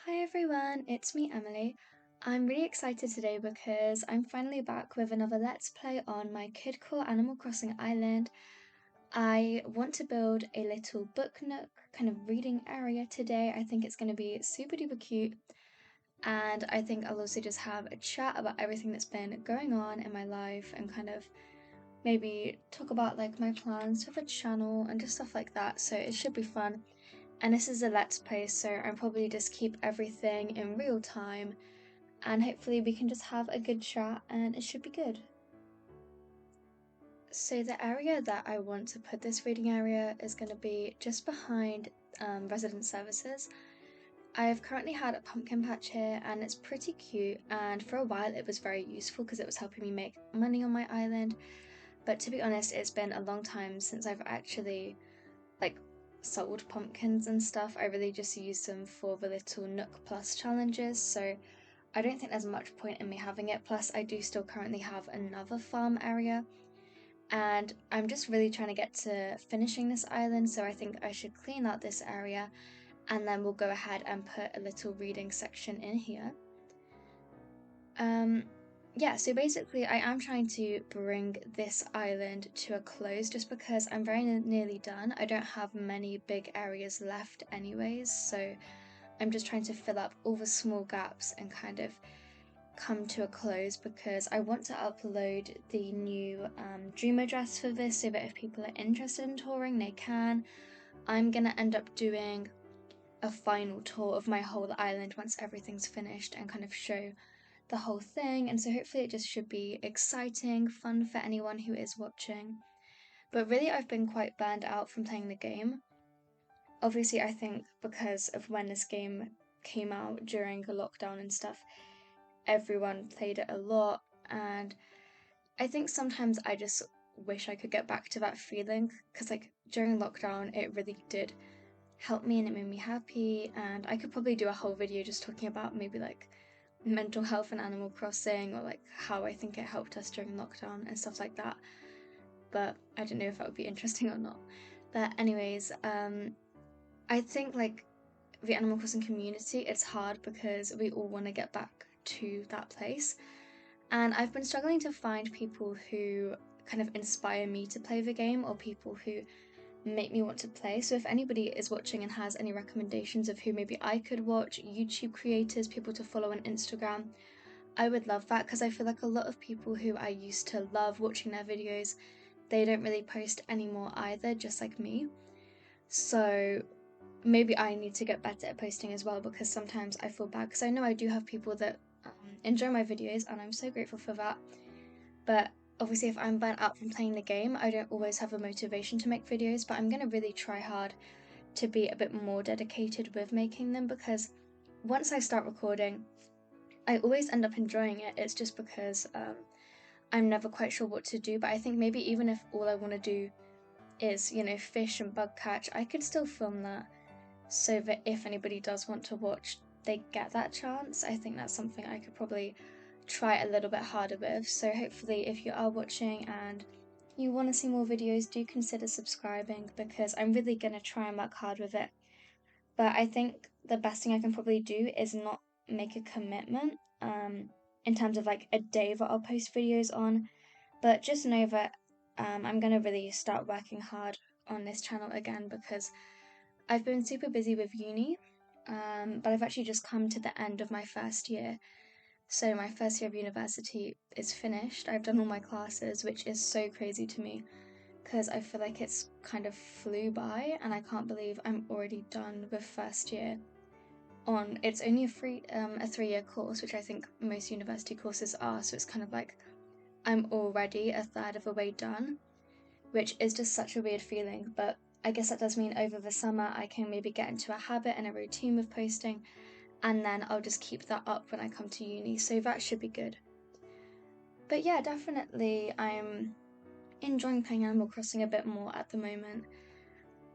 Hi everyone, it's me Emily. I'm really excited today because I'm finally back with another Let's Play on my kidcore Animal Crossing island. I want to build a little book nook, kind of reading area today. I think it's going to be super duper cute, and I think I'll also just have a chat about everything that's been going on in my life and kind of maybe talk about like my plans for the channel and just stuff like that. So it should be fun. And this is a Let's Play, so I'll probably just keep everything in real time and hopefully we can just have a good chat and it should be good. So the area that I want to put this reading area is going to be just behind resident services. I've currently had a pumpkin patch here and it's pretty cute, and for a while it was very useful because it was helping me make money on my island, but to be honest it's been a long time since I've actually like sold pumpkins and stuff. I really just use them for the little Nook Plus challenges, so I don't think there's much point in me having it. Plus, I do still currently have another farm area, and I'm just really trying to get to finishing this island, so I think I should clean out this area and then we'll go ahead and put a little reading section in here. Yeah, so basically I am trying to bring this island to a close just because I'm very nearly done. I don't have many big areas left anyways, so I'm just trying to fill up all the small gaps and kind of come to a close because I want to upload the new dream address for this so that if people are interested in touring, they can. I'm gonna end up doing a final tour of my whole island once everything's finished and kind of show the whole thing, and so hopefully it just should be exciting, fun for anyone who is watching. But really, I've been quite burned out from playing the game. Obviously, I think because of when this game came out during the lockdown and stuff, everyone played it a lot, and I think sometimes I just wish I could get back to that feeling because, like, during lockdown, it really did help me and it made me happy. And I could probably do a whole video just talking about maybe like mental health and Animal Crossing, or like how I think it helped us during lockdown and stuff like that. But I don't know if that would be interesting or not. But, anyways, I think like the Animal Crossing community, it's hard because we all want to get back to that place. And I've been struggling to find people who kind of inspire me to play the game or people who make me want to play. So if anybody is watching and has any recommendations of who maybe I could watch, YouTube creators, people to follow on Instagram, I would love that because I feel like a lot of people who I used to love watching their videos, they don't really post anymore either, just like me. So maybe I need to get better at posting as well because sometimes I feel bad because I know I do have people that enjoy my videos and I'm so grateful for that. But obviously, if I'm burnt out from playing the game, I don't always have a motivation to make videos, but I'm going to really try hard to be a bit more dedicated with making them because once I start recording, I always end up enjoying it. It's just because I'm never quite sure what to do, but I think maybe even if all I want to do is, fish and bug catch, I could still film that so that if anybody does want to watch, they get that chance. I think that's something I could probably try a little bit harder with. So hopefully if you are watching and you want to see more videos, do consider subscribing because I'm really going to try and work hard with it. But I think the best thing I can probably do is not make a commitment in terms of like a day that I'll post videos on, but just know that I'm going to really start working hard on this channel again because I've been super busy with uni, but I've actually just come to the end of my first year. So my first year of university is finished. I've done all my classes, which is so crazy to me because I feel like it's kind of flew by and I can't believe I'm already done with first year. It's only a 3-year course, which I think most university courses are, so it's kind of like I'm already a third of the way done, which is just such a weird feeling, but I guess that does mean over the summer I can maybe get into a habit and a routine with posting, and then I'll just keep that up when I come to uni, so that should be good. But yeah, definitely I'm enjoying playing Animal Crossing a bit more at the moment,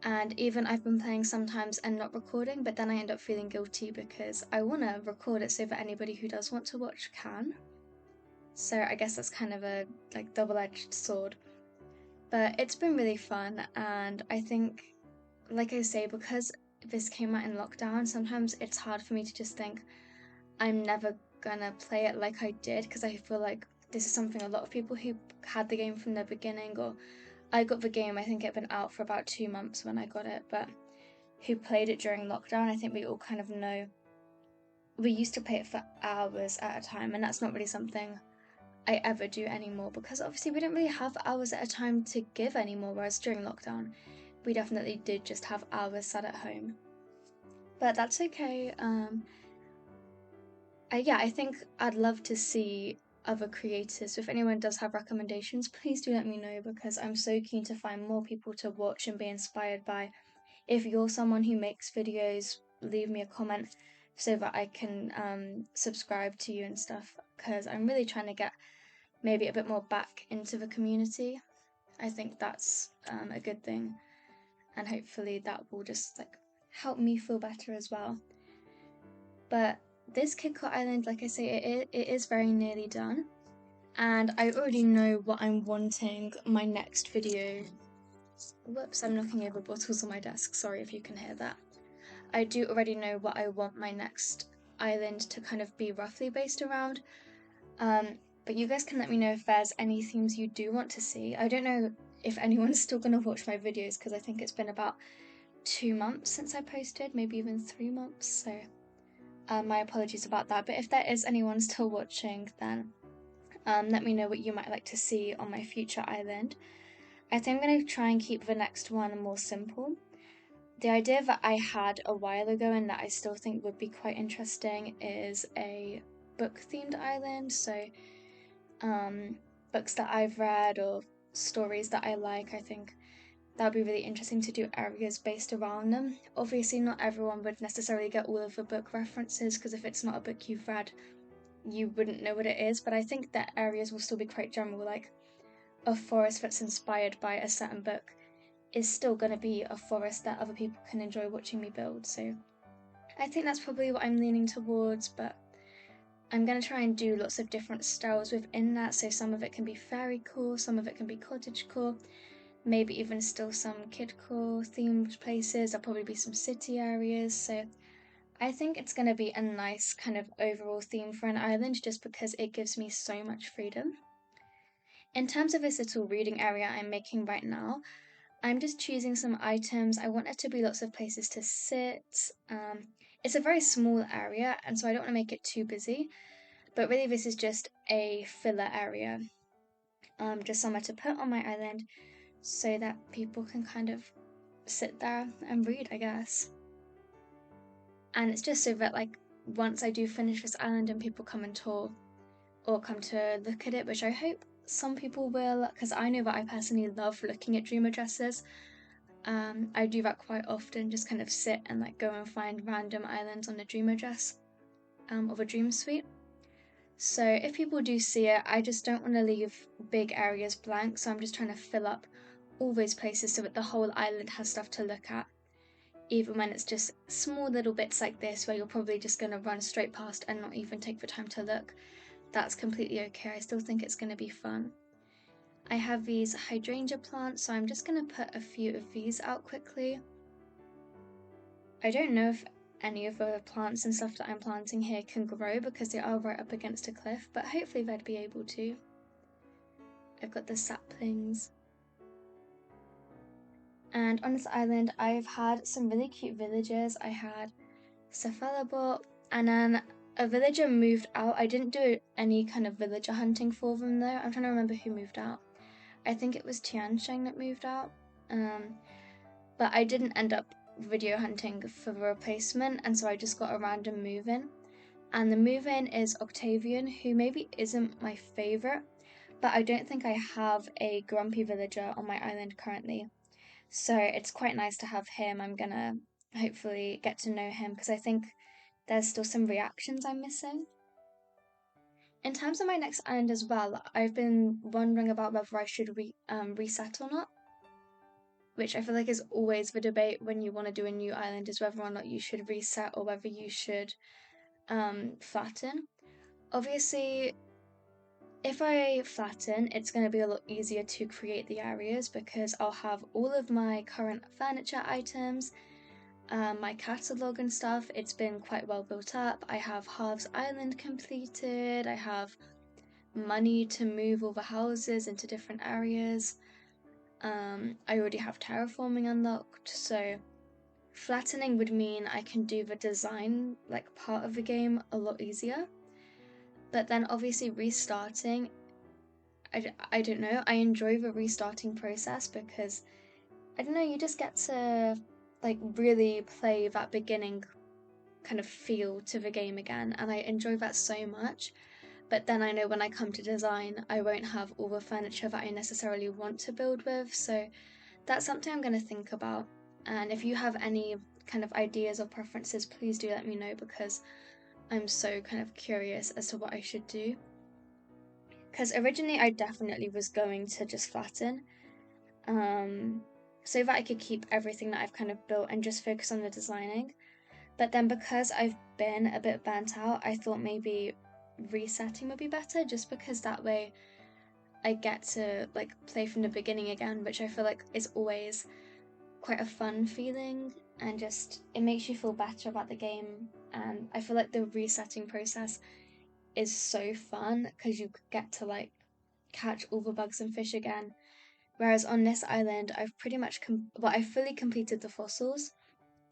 and even I've been playing sometimes and not recording, but then I end up feeling guilty because I want to record it so that anybody who does want to watch can. So I guess that's kind of a like double-edged sword. But it's been really fun, and I think, like I say, because this came out in lockdown, sometimes it's hard for me to just think I'm never gonna play it like I did, because I feel like this is something a lot of people who had the game from the beginning, or I got the game, I think it had been out for about 2 months when I got it, but who played it during lockdown, I think we all kind of know. We used to play it for hours at a time, and that's not really something I ever do anymore, because obviously we don't really have hours at a time to give anymore, whereas during lockdown, we definitely did just have hours sat at home. But that's okay. I think I'd love to see other creators. So if anyone does have recommendations, please do let me know, because I'm so keen to find more people to watch and be inspired by. If you're someone who makes videos, leave me a comment so that I can subscribe to you and stuff, because I'm really trying to get maybe a bit more back into the community. I think that's a good thing, and hopefully that will just like help me feel better as well. But this kidcore island, like I say, it is very nearly done, and I already know what I'm wanting my next video. Whoops, I'm knocking over bottles on my desk, sorry if you can hear that. I do already know what I want my next island to kind of be roughly based around. But you guys can let me know if there's any themes you do want to see. I don't know if anyone's still going to watch my videos, because I think it's been about 2 months since I posted, maybe even 3 months, so my apologies about that. But if there is anyone still watching, then let me know what you might like to see on my future island. I think I'm going to try and keep the next one more simple. The idea that I had a while ago and that I still think would be quite interesting is a book-themed island. So books that I've read or stories that I like, I think that would be really interesting to do areas based around them. Obviously, not everyone would necessarily get all of the book references, because if it's not a book you've read, you wouldn't know what it is. But I think that areas will still be quite general, like a forest that's inspired by a certain book is still going to be a forest that other people can enjoy watching me build. So I think that's probably what I'm leaning towards, but I'm going to try and do lots of different styles within that. So some of it can be fairycore, some of it can be cottagecore, maybe even still some kidcore themed places. There'll probably be some city areas. So I think it's going to be a nice kind of overall theme for an island, just because it gives me so much freedom. In terms of this little reading area I'm making right now, I'm just choosing some items. I want it to be lots of places to sit. It's a very small area, and so I don't want to make it too busy. But really, this is just a filler area, just somewhere to put on my island so that people can kind of sit there and read, I guess. And it's just so that, like, once I do finish this island and people come and tour or come to look at it, which I hope some people will, because I know that I personally love looking at dream addresses. I do that quite often, just kind of sit and like go and find random islands on a dream address of a dream suite. So if people do see it, I just don't want to leave big areas blank, so I'm just trying to fill up all those places so that the whole island has stuff to look at, even when it's just small little bits like this where you're probably just going to run straight past and not even take the time to look. That's completely okay. I still think it's going to be fun. I have these hydrangea plants, so I'm just going to put a few of these out quickly. I don't know if any of the plants and stuff that I'm planting here can grow, because they are right up against a cliff, but hopefully they'd be able to. I've got the saplings. And on this island, I've had some really cute villagers. I had cephalobot, and then a villager moved out. I didn't do any kind of villager hunting for them though. I'm trying to remember who moved out. I think it was Tiansheng that moved out. But I didn't end up video hunting for the replacement, and so I just got a random move-in. And the move-in is Octavian, who maybe isn't my favourite, but I don't think I have a grumpy villager on my island currently. So it's quite nice to have him. I'm gonna hopefully get to know him, because I think there's still some reactions I'm missing. In terms of my next island as well, I've been wondering about whether I should reset or not, which I feel like is always the debate when you want to do a new island, is whether or not you should reset or whether you should flatten. Obviously, if I flatten, it's going to be a lot easier to create the areas, because I'll have all of my current furniture items, my catalogue and stuff, it's been quite well built up. I have Halves Island completed, I have money to move all the houses into different areas. I already have terraforming unlocked, so flattening would mean I can do the design, like part of the game, a lot easier. But then obviously restarting, I don't know, I enjoy the restarting process because, I don't know, you just get to like really play that beginning kind of feel to the game again, and I enjoy that so much. But then I know when I come to design, I won't have all the furniture that I necessarily want to build with, so that's something I'm going to think about. And if you have any kind of ideas or preferences, please do let me know, because I'm so kind of curious as to what I should do. Because originally I definitely was going to just flatten, so that I could keep everything that I've kind of built and just focus on the designing. But then because I've been a bit burnt out, I thought maybe resetting would be better, just because that way I get to like play from the beginning again, which I feel like is always quite a fun feeling, and just it makes you feel better about the game. And I feel like the resetting process is so fun because you get to like catch all the bugs and fish again. Whereas on this island, I've pretty much I fully completed the fossils,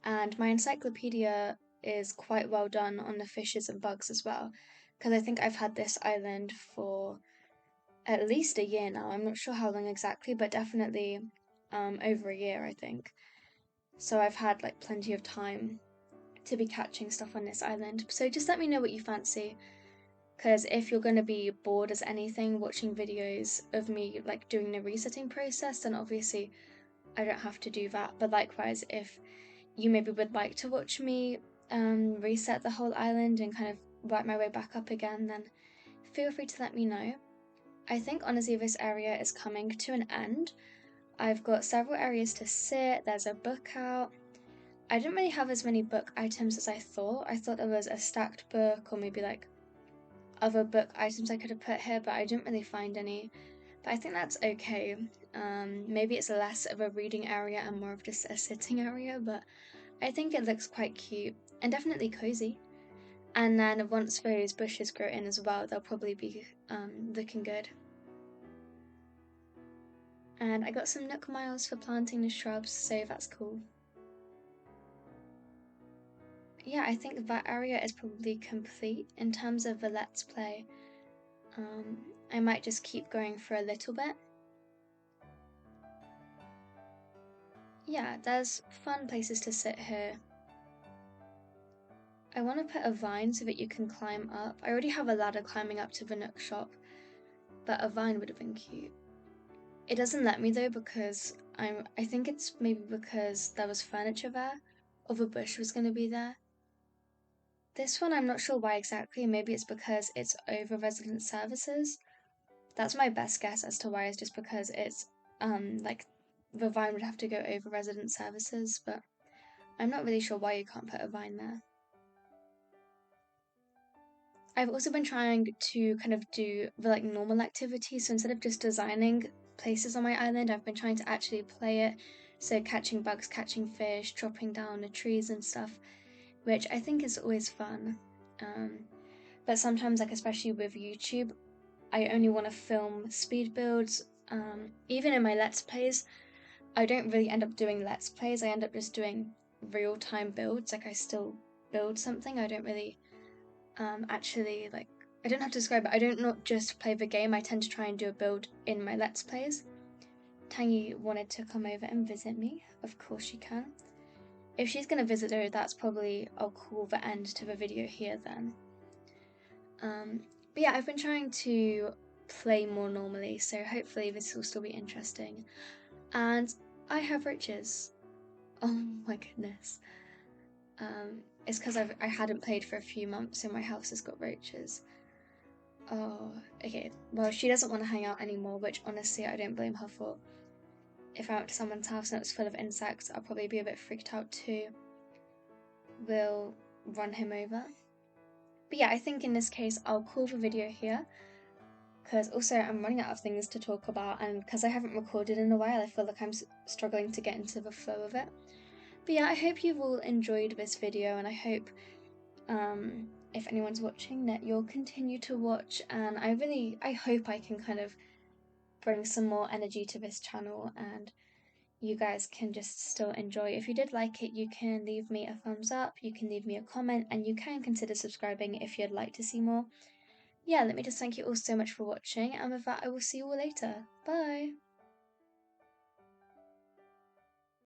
and my encyclopedia is quite well done on the fishes and bugs as well. Because I think I've had this island for at least a year now. I'm not sure how long exactly, but definitely over a year, I think. So I've had like plenty of time to be catching stuff on this island. So just let me know what you fancy, because if you're going to be bored as anything watching videos of me like doing the resetting process, then obviously I don't have to do that. But likewise, if you maybe would like to watch me reset the whole island and kind of work my way back up again, then feel free to let me know. I think honestly this area is coming to an end. I've got several areas to sit, there's a book out. I didn't really have as many book items as I thought. I thought there was a stacked book or maybe like other book items I could have put here, but I didn't really find any. But I think that's okay. Maybe it's less of a reading area and more of just a sitting area, but I think it looks quite cute and definitely cozy. And then once those bushes grow in as well, they'll probably be looking good. And I got some nook miles for planting the shrubs, so that's cool. Yeah, I think that area is probably complete in terms of the Let's Play. I might just keep going for a little bit. Yeah, there's fun places to sit here. I want to put a vine so that you can climb up. I already have a ladder climbing up to the nook shop, but a vine would have been cute. It doesn't let me though, because I think it's maybe because there was furniture there, or the bush was going to be there. This one I'm not sure why exactly. Maybe it's because it's over resident services. That's my best guess as to why, is just because it's like the vine would have to go over resident services, but I'm not really sure why you can't put a vine there. I've also been trying to kind of do the like normal activities, so instead of just designing places on my island, I've been trying to actually play it. So catching bugs, catching fish, chopping down the trees and stuff, which I think is always fun. But sometimes, like especially with YouTube, I only want to film speed builds. Even in my Let's Plays, I don't really end up doing Let's Plays. I end up just doing real-time builds. Like I still build something. I don't really actually like. I don't have to describe it. I don't not just play the game. I tend to try and do a build in my Let's Plays. Tangy wanted to come over and visit me. Of course she can. If she's gonna visit her, that's probably I'll call the end to the video here then. But yeah, I've been trying to play more normally, so hopefully this will still be interesting. And I have riches. Oh my goodness. It's because I hadn't played for a few months, so my house has got roaches. Oh, okay. Well, she doesn't want to hang out anymore, which honestly I don't blame her for. If I went to someone's house and it was full of insects, I'll probably be a bit freaked out too. We'll run him over. But yeah, I think in this case I'll call the video here, because also I'm running out of things to talk about, and because I haven't recorded in a while, I feel like I'm struggling to get into the flow of it. But yeah, I hope you've all enjoyed this video, and I hope if anyone's watching that you'll continue to watch, and I hope I can kind of bring some more energy to this channel and you guys can just still enjoy. If you did like it, you can leave me a thumbs up, you can leave me a comment, and you can consider subscribing if you'd like to see more. Yeah, let me just thank you all so much for watching, and with that, I will see you all later. Bye!